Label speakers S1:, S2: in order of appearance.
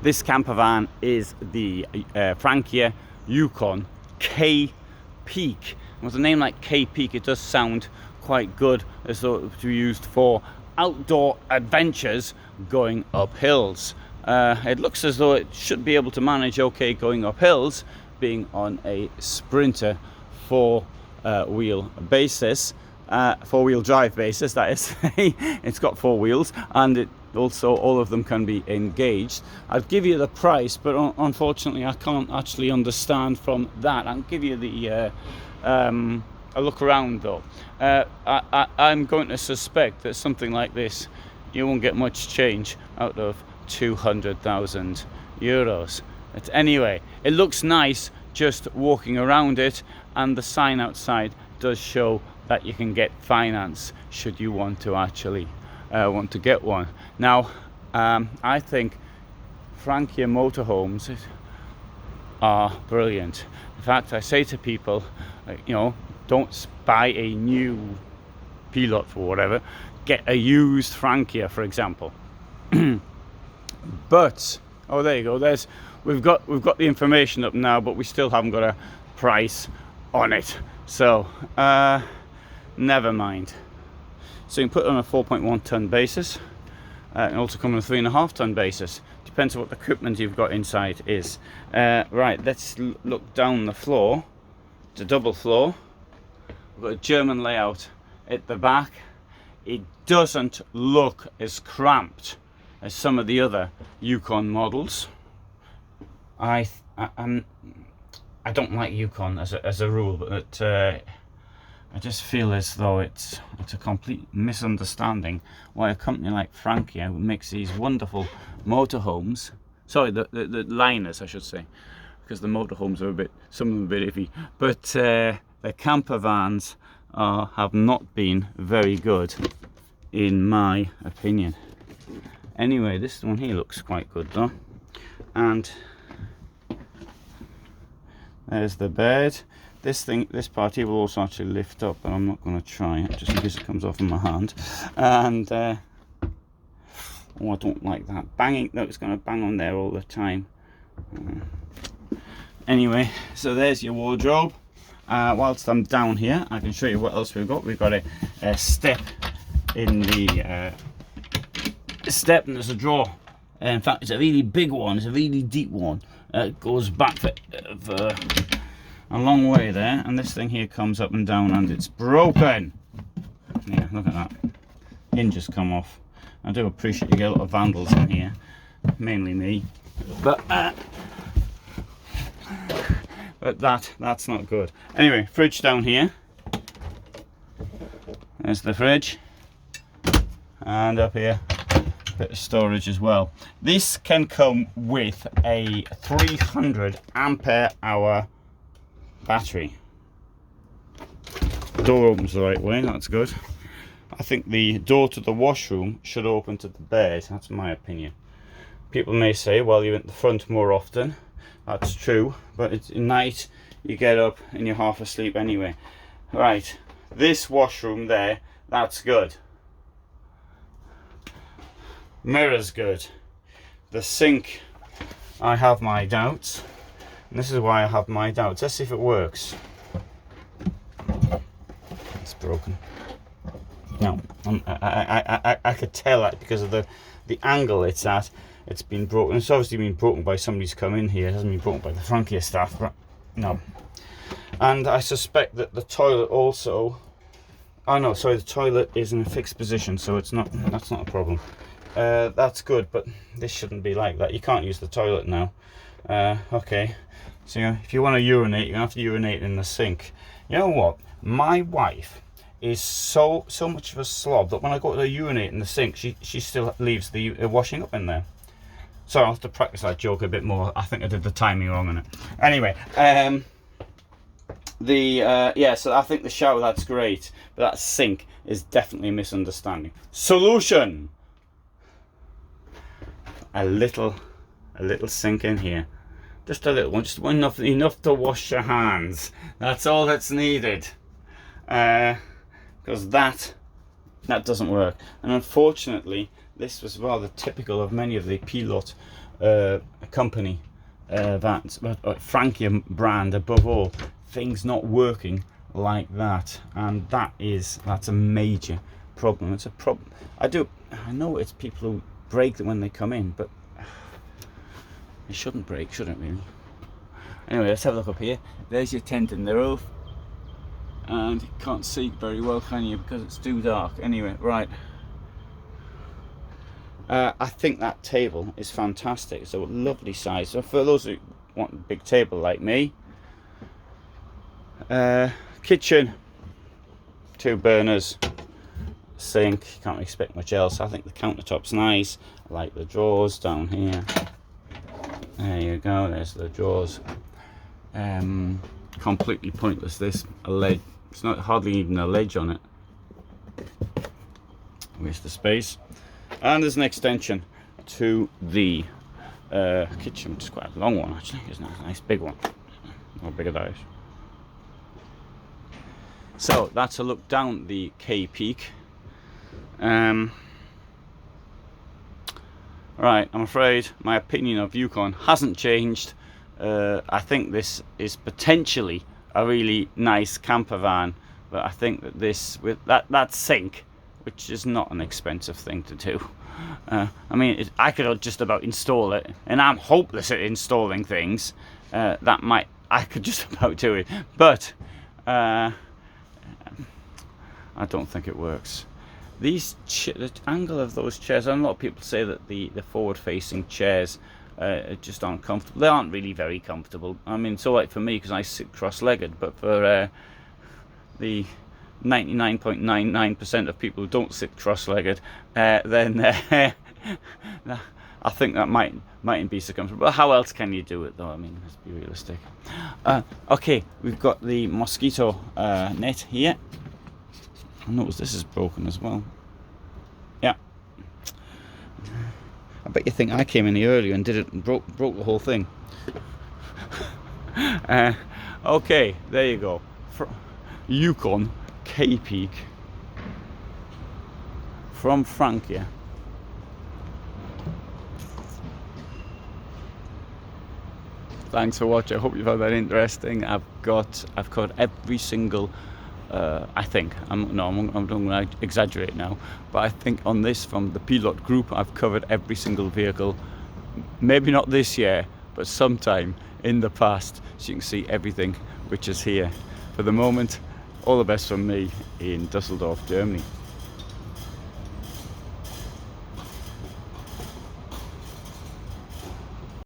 S1: This camper van is the Frankia Yukon K Peak. With a name like K Peak, it does sound quite good, as though it was used for outdoor adventures going up hills. It looks as though it should be able to manage okay going up hills, being on a Sprinter four-wheel basis, four-wheel drive basis, that is. It's got four wheels, and it also, all of them can be engaged. I'll give you the price, but unfortunately I can't actually understand from that. I'll give you the a look around though. I'm going to suspect that something like this, you won't get much change out of 200,000 euros. But anyway, it looks nice just walking around it, and the sign outside does show that you can get finance should you want to actually want to get one. Now, I think Frankia motorhomes are brilliant. In fact, I say to people, you know, don't buy a new Pilot or whatever, get a used Frankia, for example. But oh, there you go. We've got the information up now, but we still haven't got a price on it. So never mind. So you can put it on a 4.1 ton basis, and also come on a 3.5 ton basis. Depends on what the equipment you've got inside is. Right, let's look down the floor. It's a double floor. We've got a German layout at the back. It doesn't look as cramped as some of the other Yukon models. I don't like Yukon as a rule, but I just feel as though it's a complete misunderstanding why a company like Frankia makes these wonderful motorhomes. Sorry, the liners, I should say, because the motorhomes are some of them a bit iffy. But the camper vans have not been very good, in my opinion. Anyway, this one here looks quite good though, and there's the bed. This part here will also actually lift up, but I'm not going to try it just in case it comes off in my hand. And oh, I don't like that banging. No, it's going to bang on there all the time. Anyway, so there's your wardrobe. Whilst I'm down here, I can show you what else we've got. We've got a step in the step, and there's a drawer. In fact, it's a really big one. It's a really deep one. It goes back for a long way there, and this thing here comes up and down, and it's broken. Yeah, look at that. Hinges come off. I do appreciate you get a lot of vandals in here, mainly me, but that's not good. Anyway, fridge down here. There's the fridge, and up here, bit of storage as well. This can come with a 300 ampere hour battery. The door opens the right way, that's good. I think the door to the washroom should open to the bed, that's my opinion. People may say, well, you're at the front more often. That's true, but it's at night you get up and you're half asleep anyway. Right, this washroom there, that's good. Mirror's good. The sink, I have my doubts. And this is why I have my doubts. Let's see if it works. It's broken. No, I could tell that because of the angle it's at. It's been broken. It's obviously been broken by somebody who's come in here. It hasn't been broken by the Frankia staff, but no. And I suspect that the toilet also. Oh no, sorry, the toilet is in a fixed position, so it's not. That's not a problem. That's good, but this shouldn't be like that. You can't use the toilet now. Okay, so if you want to urinate, you're gonna have to urinate in the sink. You know what? My wife is so much of a slob that when I go to urinate in the sink, she still leaves the washing up in there. So I'll have to practice that joke a bit more. I think I did the timing wrong on it. Anyway, yeah, so I think the shower, that's great, but that sink is definitely a misunderstanding. Solution: a little sink in here, just a little one, just enough to wash your hands. That's all that's needed, because that doesn't work. And unfortunately, this was rather typical of many of the Pilot company, that Frankia brand above all, things not working like that, and that's a major problem. It's a problem. I know it's people who break them when they come in, but it shouldn't break, should it really? Anyway, let's have a look up here. There's your tent in the roof, and you can't see very well, can you, because it's too dark. Anyway, right. I think that table is fantastic. It's a lovely size. So for those who want a big table like me, kitchen, 2 burners, sink, can't expect much else. I think the countertop's nice. I like the drawers down here. There you go, there's the drawers. Completely pointless, this, a ledge. It's not hardly even a ledge on it. Waste the space. And there's an extension to the kitchen, which is quite a long one actually, isn't it? A nice big one. How big are those? So that's a look down the K Peak. Right, I'm afraid my opinion of Yukon hasn't changed. I think this is potentially a really nice camper van, but I think that this, with that sink, which is not an expensive thing to do. I mean, I could just about install it, and I'm hopeless at installing things. I could just about do it, but I don't think it works. The angle of those chairs, and a lot of people say that the forward-facing chairs just aren't comfortable. They aren't really very comfortable. I mean, it's all right for me because I sit cross-legged, but for the 99.99% of people who don't sit cross-legged, then I think that mightn't be so comfortable. But how else can you do it, though? I mean, let's be realistic. Okay, we've got the mosquito net here. I notice this is broken as well. Yeah. I bet you think I came in here earlier and did it and broke the whole thing. Okay, there you go. Yukon K Peak from Frankia. Thanks for watching. I hope you found that interesting. I've covered every single I think I'm not going to exaggerate now, but I think on this, from the Pilot group, I've covered every single vehicle. Maybe not this year, but sometime in the past, so you can see everything which is here. For the moment, all the best from me in Düsseldorf, Germany.